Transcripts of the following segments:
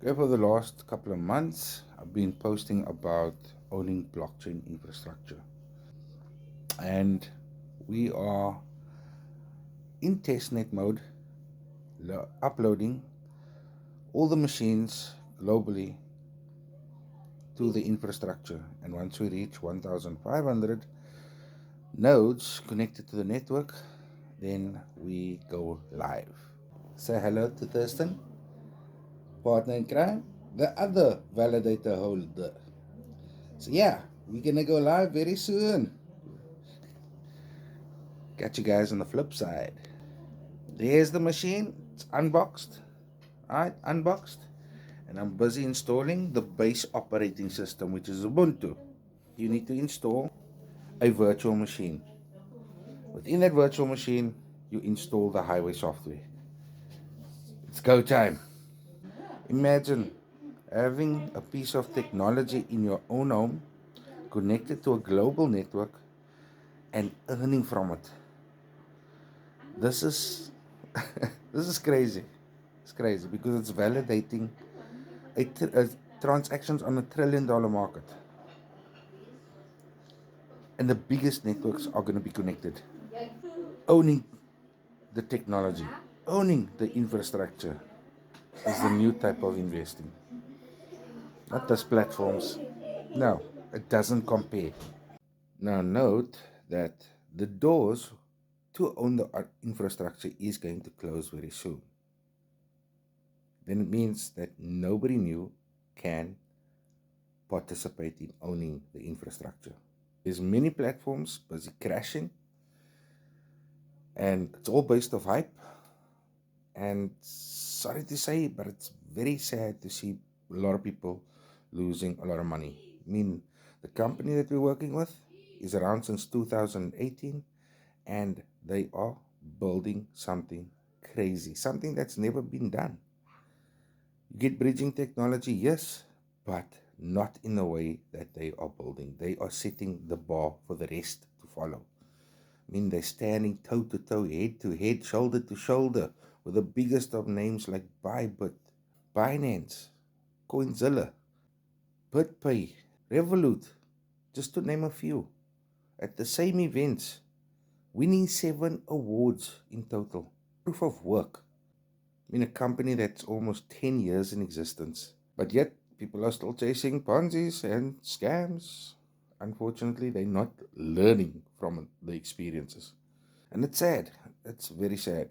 Okay, for the last couple of months, I've been posting about owning blockchain infrastructure. And we are in testnet mode, uploading all the machines globally to the infrastructure. And once we reach 1,500 nodes connected to the network, then we go live. Say hello to Thurston, partner in crime, the other validator holder. So yeah, we're gonna go live very soon. Catch you guys on the flip side. There's the machine. It's unboxed. Alright, unboxed. And I'm busy installing the base operating system, which is Ubuntu. You need to install a virtual machine. Within that virtual machine, you install the highway software. It's go time. Imagine having a piece of technology in your own home connected to a global network and earning from it. This is this is crazy. It's crazy because it's validating a transactions on $1 trillion market, and the biggest networks are going to be connected. Owning the technology, owning the infrastructure is the new type of investing. Not those platforms. No, it doesn't compare. Now note that the doors to own the infrastructure is going to close very soon. Then it means that nobody new can participate in owning the infrastructure. There's many platforms busy crashing, and it's all based off hype. And sorry to say, but it's very sad to see a lot of people losing a lot of money. I mean, the company that we're working with is around since 2018, and they are building something crazy, something that's never been done. You get bridging technology, yes, but not in the way that they are building. They are setting the bar for the rest to follow. I mean, they're standing toe to toe, head to head, shoulder to shoulder with the biggest of names like Bybit, Binance, Coinzilla, BitPay, Revolut, just to name a few, at the same events, winning 7 awards in total. Proof of work. I mean, a company that's almost 10 years in existence. But yet, people are still chasing Ponzi's and scams. Unfortunately, they're not learning from the experiences. And it's sad. It's very sad.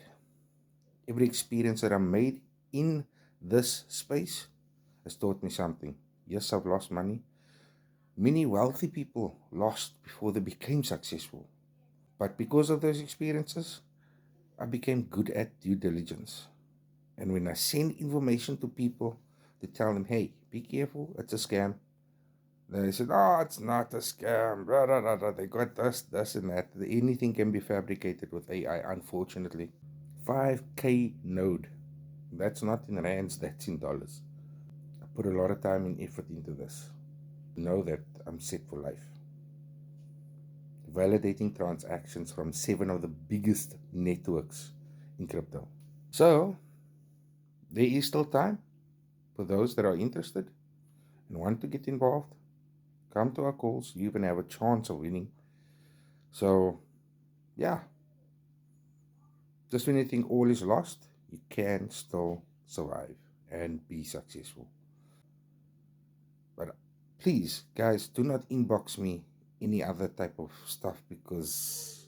Every experience that I made in this space has taught me something. Yes, I've lost money. Many wealthy people lost before they became successful. But because of those experiences, I became good at due diligence. And when I send information to people to tell them, hey, be careful, it's a scam, they said, oh, it's not a scam. Blah, blah, blah, blah. They got this, and that. Anything can be fabricated with AI, unfortunately. 5K node. That's not in rands, that's in dollars. I put a lot of time and effort into this. Know that I'm set for life. Validating transactions from 7 of the biggest networks in crypto. So, there is still time for those that are interested and want to get involved. Come to our calls. You even have a chance of winning. So, yeah, just when you think all is lost, you can still survive and be successful. But please, guys, do not inbox me any other type of stuff because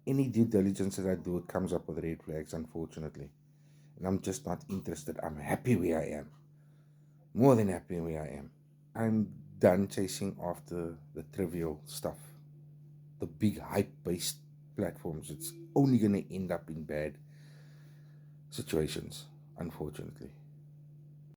any due diligence that I do, it comes up with red flags, unfortunately. And I'm just not interested. I'm happy where I am. More than happy where I am. I'm done chasing after the trivial stuff. The big hype based platforms. It's only going to end up in bad situations, unfortunately.